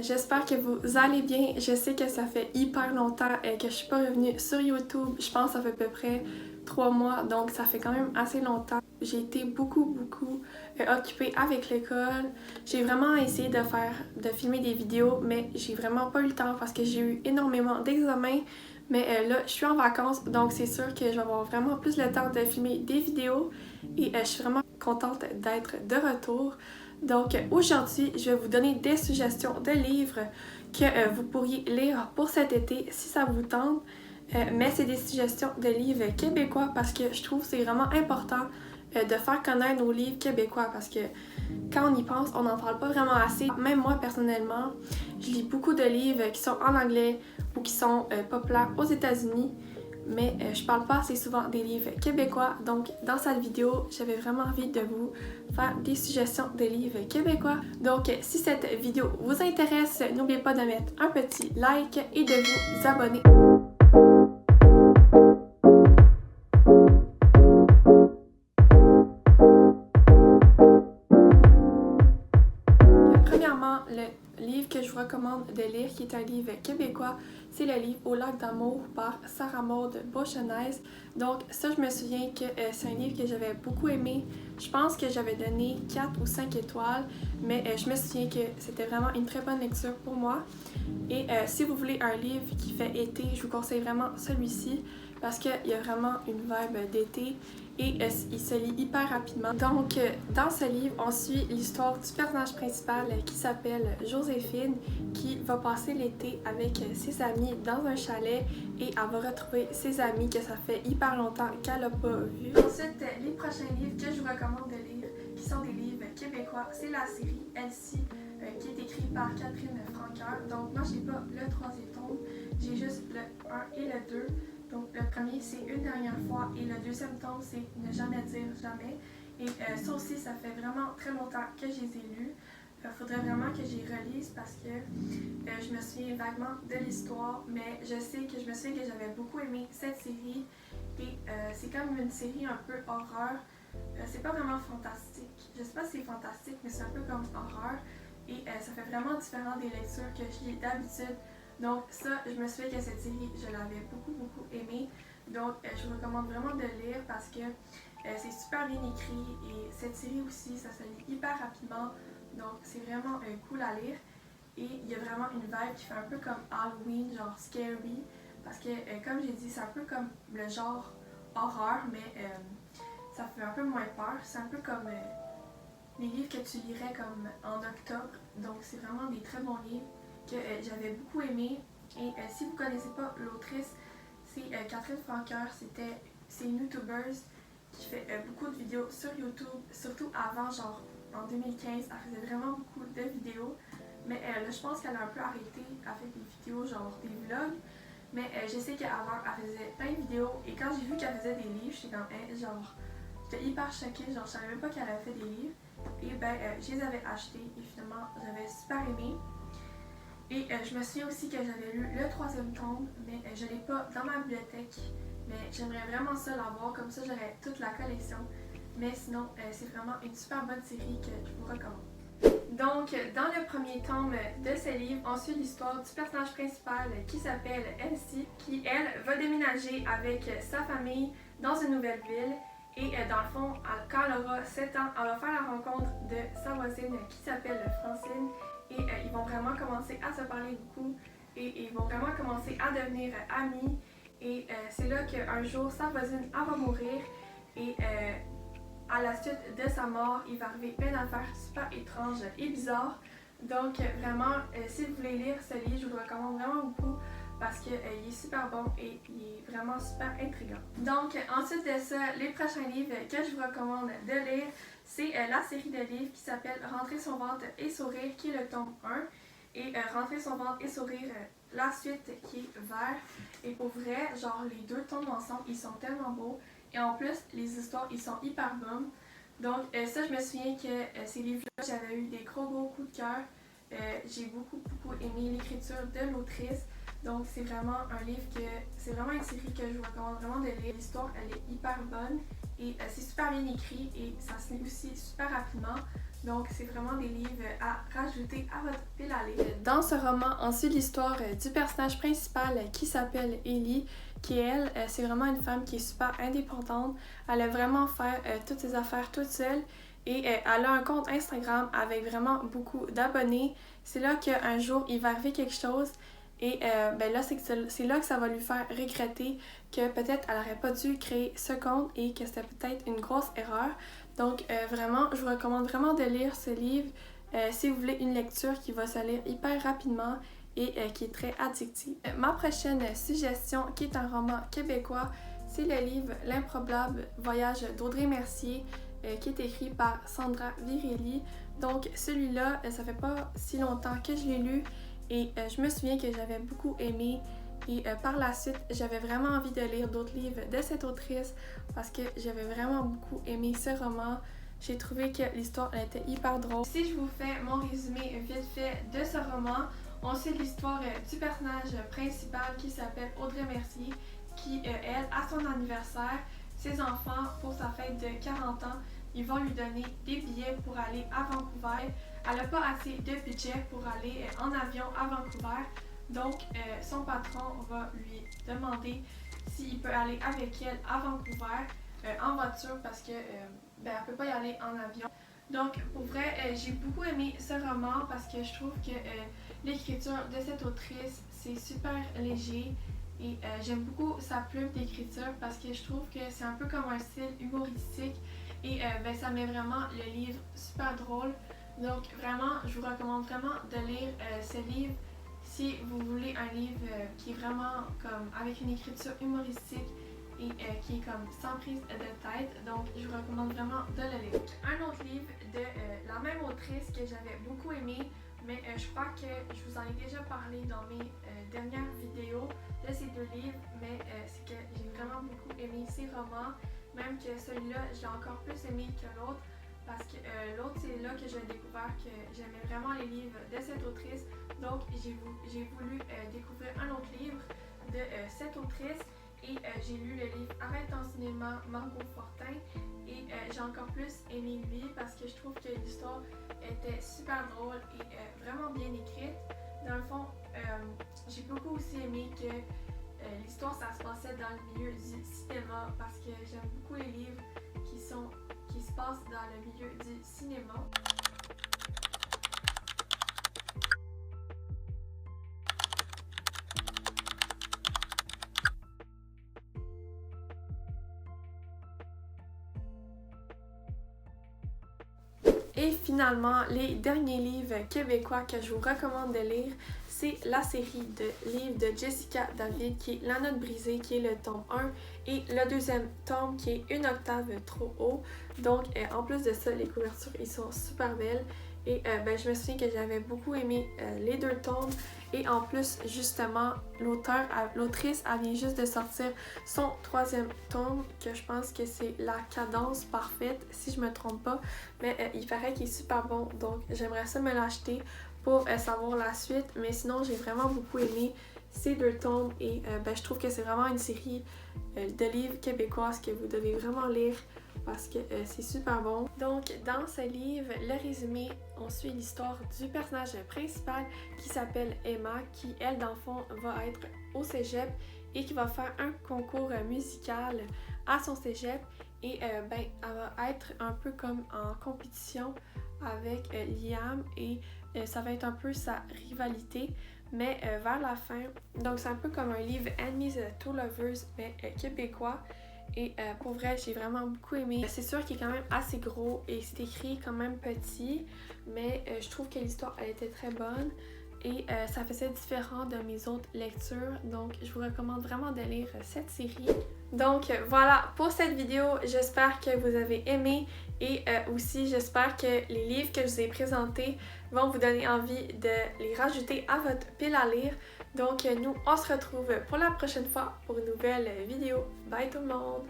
j'espère que vous allez bien. Je sais que ça fait hyper longtemps que je suis pas revenue sur YouTube. Je pense que ça fait à peu près 3 mois, donc ça fait quand même assez longtemps. J'ai été beaucoup occupée avec l'école. J'ai vraiment essayé de filmer des vidéos, mais j'ai vraiment pas eu le temps parce que j'ai eu énormément d'examens. Mais là, je suis en vacances, donc c'est sûr que je vais avoir vraiment plus le temps de filmer des vidéos et je suis vraiment contente d'être de retour. Donc aujourd'hui, je vais vous donner des suggestions de livres que vous pourriez lire pour cet été si ça vous tente. Mais c'est des suggestions de livres québécois parce que je trouve que c'est vraiment important de faire connaître nos livres québécois parce que quand on y pense, on n'en parle pas vraiment assez. Même moi, personnellement, je lis beaucoup de livres qui sont en anglais ou qui sont populaires aux États-Unis, mais je parle pas assez souvent des livres québécois. Donc, dans cette vidéo, j'avais vraiment envie de vous faire des suggestions de livres québécois. Donc, si cette vidéo vous intéresse, n'oubliez pas de mettre un petit like et de vous abonner. Premièrement, le livre que je vous recommande de lire, qui est un livre québécois, c'est le livre Au lac d'amour par Sarah Maud Beauchenaise. Donc ça, je me souviens que c'est un livre que j'avais beaucoup aimé. Je pense que j'avais donné 4 ou 5 étoiles, mais je me souviens que c'était vraiment une très bonne lecture pour moi. Et si vous voulez un livre qui fait été, je vous conseille vraiment celui-ci parce qu'il y a vraiment une vibe d'été et il se lit hyper rapidement. Donc, dans ce livre, on suit l'histoire du personnage principal qui s'appelle Joséphine, qui va passer l'été avec ses amis dans un chalet et elle va retrouver ses amis que ça fait hyper longtemps qu'elle n'a pas vu. Ensuite, les prochains livres que je vous recommande de lire, qui sont des livres québécois, c'est la série Elsie, qui est écrite par Catherine Francoeur. Donc, moi, j'ai pas le 3e tome, j'ai juste le 1 et le 2. Donc, le premier, c'est Une dernière fois, et le 2e tome, c'est Ne jamais dire jamais. Et ça aussi, ça fait vraiment très longtemps que je les ai lus. Il faudrait vraiment que j'y relise parce que je me souviens vaguement de l'histoire, mais je me souviens que j'avais beaucoup aimé cette série. Et c'est comme une série un peu horreur. C'est pas vraiment fantastique. Je sais pas si c'est fantastique, mais c'est un peu comme horreur. Et ça fait vraiment différent des lectures que je lis d'habitude. Donc ça, je me souviens que cette série, je l'avais beaucoup aimée. Donc je vous recommande vraiment de lire parce que c'est super bien écrit et cette série aussi, ça se lit hyper rapidement. Donc c'est vraiment cool à lire. Et il y a vraiment une vibe qui fait un peu comme Halloween, genre scary. Parce que comme j'ai dit, c'est un peu comme le genre horreur, mais ça fait un peu moins peur. C'est un peu comme les livres que tu lirais comme en octobre. Donc c'est vraiment des très bons livres que j'avais beaucoup aimé. Et si vous ne connaissez pas l'autrice, c'est Catherine Francoeur. C'est une youtubeuse qui fait beaucoup de vidéos sur YouTube, surtout avant, genre en 2015, elle faisait vraiment beaucoup de vidéos. Mais là, je pense qu'elle a un peu arrêté, elle fait des vidéos, genre des vlogs. Mais je sais qu'avant, elle faisait plein de vidéos. Et quand j'ai vu qu'elle faisait des livres, j'étais comme, genre, j'étais hyper choquée, genre, je savais même pas qu'elle avait fait des livres. Et ben, je les avais achetés et finalement, j'avais super aimé. Et je me souviens aussi que j'avais lu le 3e tome, mais je ne l'ai pas dans ma bibliothèque. Mais j'aimerais vraiment ça l'avoir, comme ça j'aurais toute la collection. Mais sinon, c'est vraiment une super bonne série que je vous recommande. Donc, dans le premier tome de ce livre, on suit l'histoire du personnage principal qui s'appelle Elsie, qui, elle, va déménager avec sa famille dans une nouvelle ville. Et dans le fond, quand elle aura 7 ans, elle va faire la rencontre de sa voisine qui s'appelle Francine. Et ils vont vraiment commencer à se parler beaucoup et ils vont vraiment commencer à devenir amis. Et c'est là qu'un jour, sa voisine elle va mourir et à la suite de sa mort, il va arriver plein d'affaires super étranges et bizarres. Donc vraiment, si vous voulez lire ce livre, je vous le recommande vraiment beaucoup parce qu'il est super bon et il est vraiment super intriguant. Donc ensuite de ça, les prochains livres que je vous recommande de lire, c'est la série de livres qui s'appelle Rentrer son ventre et sourire, qui est le tome 1. Et Rentrer son ventre et sourire, la suite qui est vert. Et pour vrai, genre les deux tomes ensemble, ils sont tellement beaux. Et en plus, les histoires, ils sont hyper bonnes. Donc ça, je me souviens que ces livres-là, j'avais eu des gros coups de cœur. J'ai beaucoup aimé l'écriture de l'autrice. Donc c'est vraiment un livre c'est vraiment une série que je vous recommande vraiment de lire. L'histoire, elle est hyper bonne et c'est super bien écrit et ça se lit aussi super rapidement. Donc c'est vraiment des livres à rajouter à votre pile à lire. dans ce roman, on suit l'histoire du personnage principal qui s'appelle Ellie, qui elle, c'est vraiment une femme qui est super indépendante. Elle a vraiment fait toutes ses affaires toute seule et elle a un compte Instagram avec vraiment beaucoup d'abonnés. C'est là qu'un jour, il va arriver quelque chose et là, c'est là que ça va lui faire regretter que peut-être elle n'aurait pas dû créer ce compte et que c'était peut-être une grosse erreur. Donc vraiment, je vous recommande vraiment de lire ce livre si vous voulez une lecture qui va se lire hyper rapidement et qui est très addictive. Ma prochaine suggestion, qui est un roman québécois, c'est le livre L'improbable voyage d'Audrey Mercier, qui est écrit par Sandra Virelli. Donc celui-là, ça fait pas si longtemps que je l'ai lu et je me souviens que j'avais beaucoup aimé. Et par la suite, j'avais vraiment envie de lire d'autres livres de cette autrice parce que j'avais vraiment beaucoup aimé ce roman. J'ai trouvé que l'histoire était hyper drôle. Si je vous fais mon résumé vite fait de ce roman, on suit l'histoire du personnage principal qui s'appelle Audrey Mercier, qui, elle, à son anniversaire, ses enfants, pour sa fête de 40 ans, ils vont lui donner des billets pour aller à Vancouver. Elle n'a pas assez de budget pour aller en avion à Vancouver. Donc, son patron va lui demander s'il peut aller avec elle à Vancouver en voiture parce que elle ne peut pas y aller en avion. Donc, pour vrai, j'ai beaucoup aimé ce roman parce que je trouve que l'écriture de cette autrice, c'est super léger et j'aime beaucoup sa plume d'écriture parce que je trouve que c'est un peu comme un style humoristique et ça met vraiment le livre super drôle. Donc, vraiment, je vous recommande vraiment de lire ce livre. Si vous voulez un livre qui est vraiment comme avec une écriture humoristique et qui est comme sans prise de tête, donc je vous recommande vraiment de le lire. Un autre livre de la même autrice que j'avais beaucoup aimé, mais je crois que je vous en ai déjà parlé dans mes dernières vidéos de ces deux livres, mais c'est que j'ai vraiment beaucoup aimé ces romans, même que celui-là, j'ai encore plus aimé que l'autre. Parce que l'autre, c'est là que j'ai découvert que j'aimais vraiment les livres de cette autrice. Donc, j'ai voulu découvrir un autre livre de cette autrice. Et j'ai lu le livre Arrête ton cinéma, Margot Fortin. Et j'ai encore plus aimé lui parce que je trouve que l'histoire était super drôle et vraiment bien écrite. Dans le fond, j'ai beaucoup aussi aimé que l'histoire, ça se passait dans le milieu du cinéma parce que j'aime beaucoup les livres qui se passe dans le milieu du cinéma. Et finalement, les derniers livres québécois que je vous recommande de lire, c'est la série de livres de Jessica David qui est La Note brisée, qui est le tome 1 et le deuxième tome qui est Une octave trop haut. Donc en plus de ça, les couvertures ils sont super belles et je me souviens que j'avais beaucoup aimé les deux tomes et en plus justement l'autrice elle vient juste de sortir son troisième tome que je pense que c'est La cadence parfaite si je me trompe pas, mais il paraît qu'il est super bon donc j'aimerais ça me l'acheter pour savoir la suite, mais sinon j'ai vraiment beaucoup aimé ces deux tomes et je trouve que c'est vraiment une série de livres québécoises que vous devez vraiment lire parce que c'est super bon. Donc dans ce livre, le résumé, on suit l'histoire du personnage principal qui s'appelle Emma, qui elle dans le fond va être au cégep et qui va faire un concours musical à son cégep et elle va être un peu comme en compétition avec Liam et ça va être un peu sa rivalité, mais vers la fin, donc c'est un peu comme un livre Enemies to Lovers, mais québécois. Et pour vrai, j'ai vraiment beaucoup aimé. C'est sûr qu'il est quand même assez gros et c'est écrit quand même petit, mais je trouve que l'histoire elle était très bonne et ça faisait différent de mes autres lectures. Donc je vous recommande vraiment de lire cette série. Donc voilà pour cette vidéo, j'espère que vous avez aimé et aussi j'espère que les livres que je vous ai présentés vont vous donner envie de les rajouter à votre pile à lire. Donc nous on se retrouve pour la prochaine fois pour une nouvelle vidéo. Bye tout le monde!